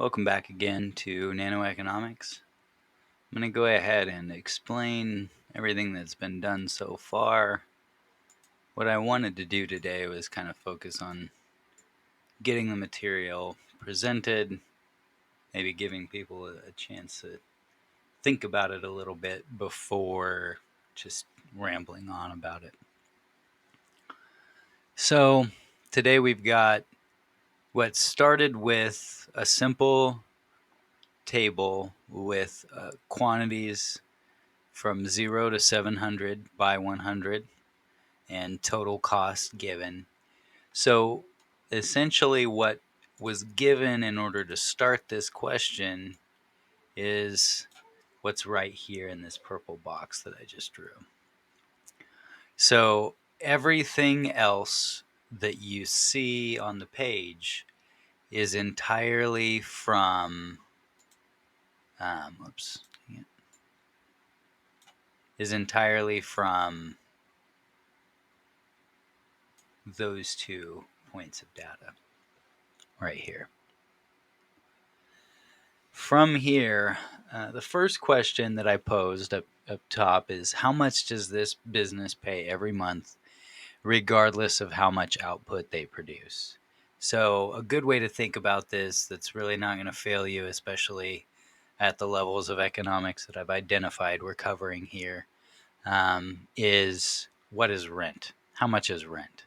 Welcome back again to Nanoeconomics. I'm going to go ahead and explain everything that's been done so far. What I wanted to do today was kind of focus on getting the material presented, maybe giving people a chance to think about it a little bit before just rambling on about it. So today we've got what started with a simple table with quantities from 0 to 700 by 100 and total cost given. So essentially what was given in order to start this question is what's right here in this purple box that I just drew. So everything else that you see on the page is entirely from those 2 points of data right here. From here, the first question that I posed up top is how much does this business pay every month, regardless of how much output they produce? So a good way to think about this that's really not going to fail you, especially at the levels of economics that I've identified we're covering here, is what is rent? How much is rent?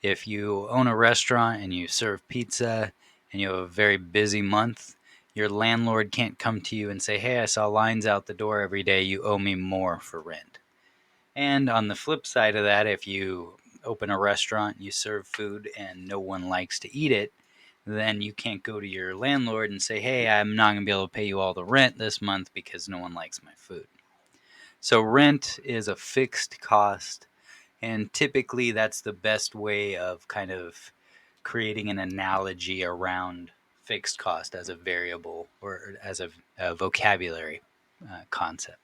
If you own a restaurant and you serve pizza and you have a very busy month, your landlord can't come to you and say, hey, I saw lines out the door every day. You owe me more for rent. And on the flip side of that, if you open a restaurant, you serve food and no one likes to eat it, then you can't go to your landlord and say, hey, I'm not going to be able to pay you all the rent this month because no one likes my food. So rent is a fixed cost, and typically that's the best way of kind of creating an analogy around fixed cost as a variable or as a vocabulary concept.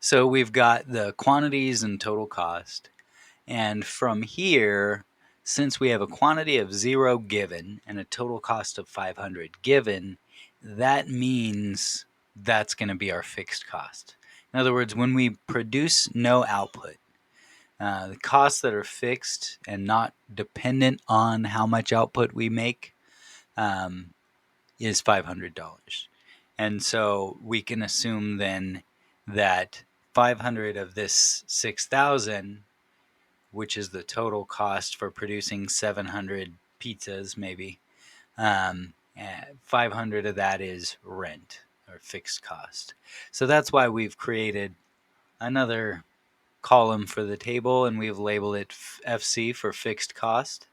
So we've got the quantities and total cost. And from here, since we have a quantity of 0 given and a total cost of 500 given, that means that's going to be our fixed cost. In other words, when we produce no output, the costs that are fixed and not dependent on how much output we make is $500. And so we can assume then that 500 of this 6,000, which is the total cost for producing 700 pizzas maybe, 500 of that is rent or fixed cost. So that's why we've created another column for the table, and we've labeled it FC for fixed cost.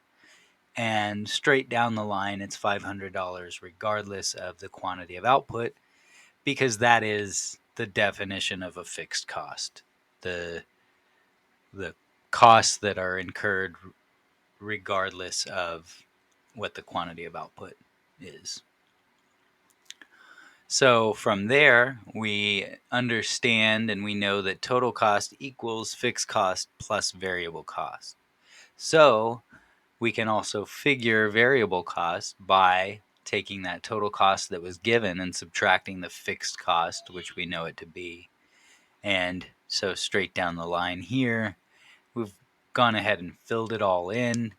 And straight down the line, it's $500 regardless of the quantity of output, because that is the definition of a fixed cost. The costs that are incurred regardless of what the quantity of output is. So from there, we understand and we know that total cost equals fixed cost plus variable cost. So we can also figure variable cost by taking that total cost that was given and subtracting the fixed cost, which we know it to be. And so straight down the line here, we've gone ahead and filled it all in.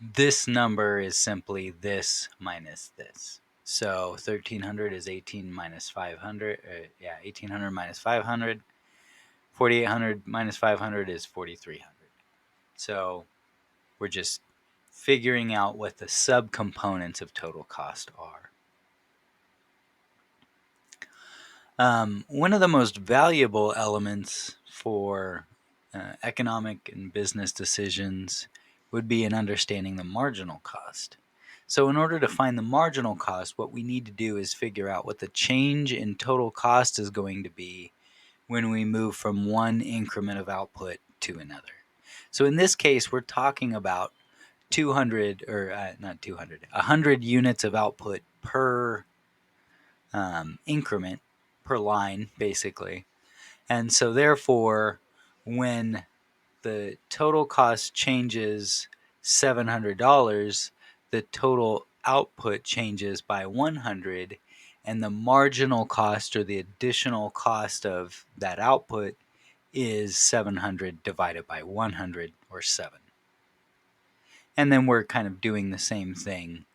This number is simply this minus this. So 1,300 is 18 minus 500. 1,800 minus 500. 4,800 minus 500 is 4,300. So we're just figuring out what the subcomponents of total cost are. One of the most valuable elements for economic and business decisions would be in understanding the marginal cost. So in order to find the marginal cost, what we need to do is figure out what the change in total cost is going to be when we move from one increment of output to another. So in this case, we're talking about 100 units of output per increment, per line, basically. And so therefore, when the total cost changes $700, the total output changes by 100, and the marginal cost or the additional cost of that output is 700 divided by 100, or 7. And then we're kind of doing the same thing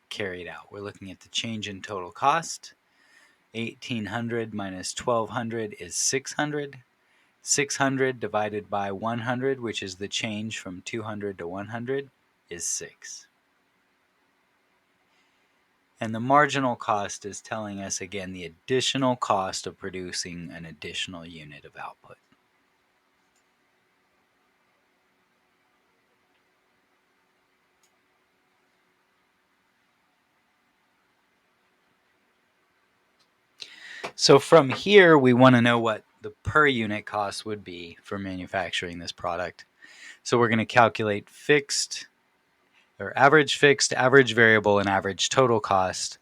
carried out. We're looking at the change in total cost. 1800 minus 1200 is 600. 600 divided by 100, which is the change from 200 to 100, is 6. And the marginal cost is telling us, again, the additional cost of producing an additional unit of output. So from here, we want to know what the per unit cost would be for manufacturing this product. So we're going to calculate fixed, or average fixed, average variable, and average total cost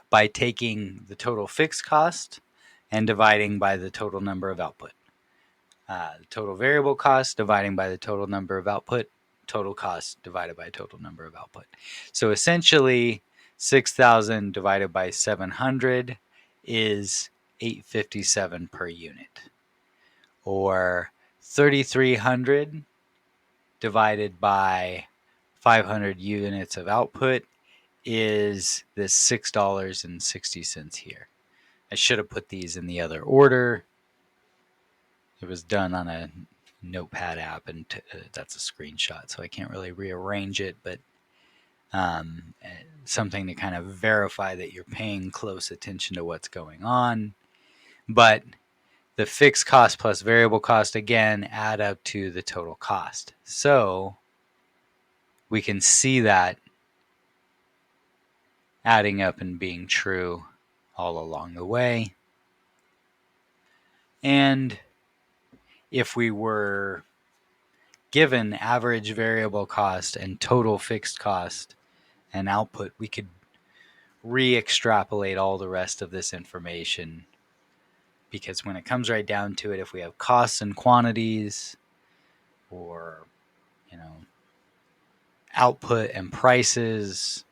by taking the total fixed cost and dividing by the total number of output. The total variable cost dividing by the total number of output, total cost divided by total number of output. So essentially, 6,000 divided by 700 is 857 per unit, or 3,300 divided by 500 units of output is this $6.60 here. I should have put these in the other order. It was done on a notepad app, and that's a screenshot, so I can't really rearrange it, but something to kind of verify that you're paying close attention to what's going on. But the fixed cost plus variable cost, again, add up to the total cost. So we can see that adding up and being true all along the way. And if we were given average variable cost and total fixed cost and output, we could re-extrapolate all the rest of this information, because when it comes right down to it, if we have costs and quantities, or output and prices,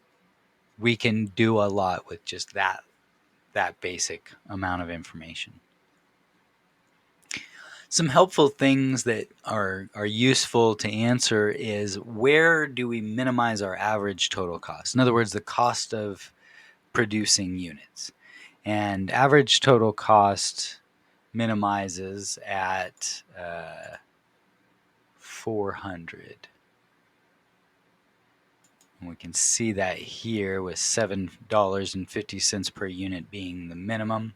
we can do a lot with just that basic amount of information. Some helpful things that are useful to answer is, where do we minimize our average total cost? In other words, the cost of producing units. And average total cost minimizes at 400. And we can see that here with $7.50 per unit being the minimum,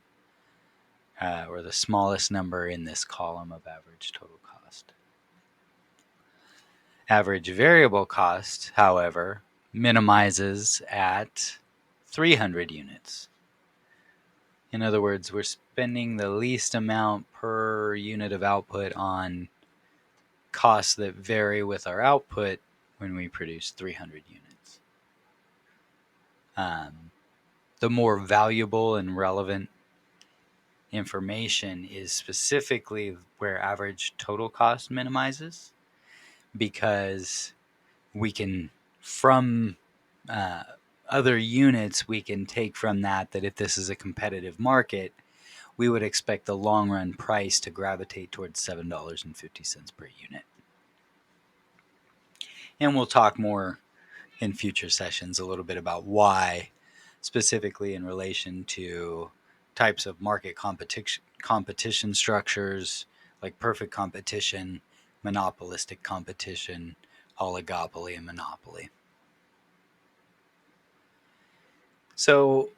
or the smallest number in this column of average total cost. Average variable cost, however, minimizes at 300 units. In other words, we're spending the least amount per unit of output on costs that vary with our output when we produce 300 units. The more valuable and relevant information is specifically where average total cost minimizes, because we can, from other units, we can take from that if this is a competitive market, we would expect the long run price to gravitate towards $7.50 per unit. And we'll talk more in future sessions a little bit about why, specifically in relation to types of market competition structures, like perfect competition, monopolistic competition, oligopoly, and monopoly. So,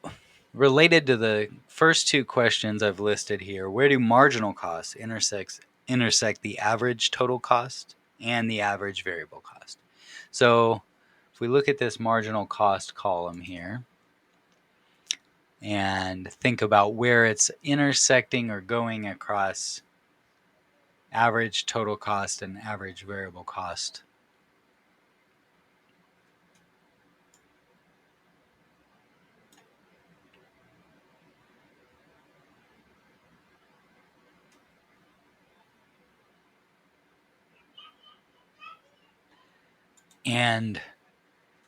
related to the first two questions I've listed here, where do marginal costs intersect the average total cost and the average variable cost? So if we look at this marginal cost column here and think about where it's intersecting or going across average total cost and average variable cost, and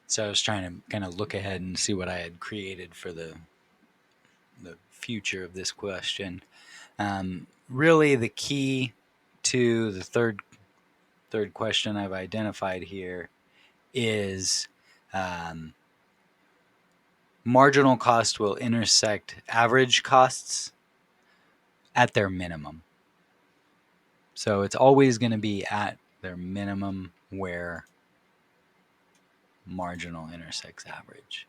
So I was trying to kind of look ahead and see what I had created for the future of this question. Really, the key to the third question I've identified here is um, marginal cost will intersect average costs at their minimum. So it's always going to be at their minimum where marginal intersects average.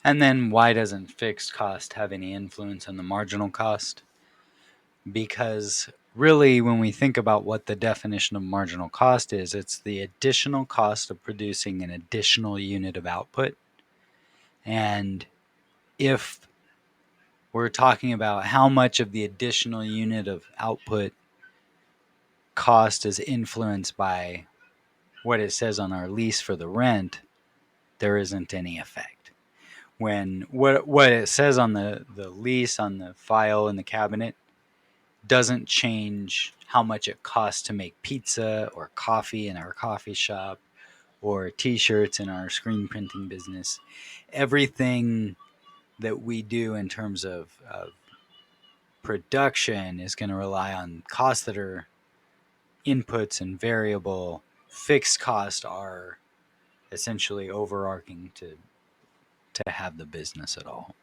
And then why doesn't fixed cost have any influence on the marginal cost? Because really, when we think about what the definition of marginal cost is, it's the additional cost of producing an additional unit of output. And if we're talking about how much of the additional unit of output cost is influenced by what it says on our lease for the rent, there isn't any effect. When what it says on the lease on the file in the cabinet doesn't change how much it costs to make pizza or coffee in our coffee shop or t-shirts in our screen printing business. Everything that we do in terms of production is going to rely on costs that are inputs and variable. Fixed costs are essentially overarching to have the business at all.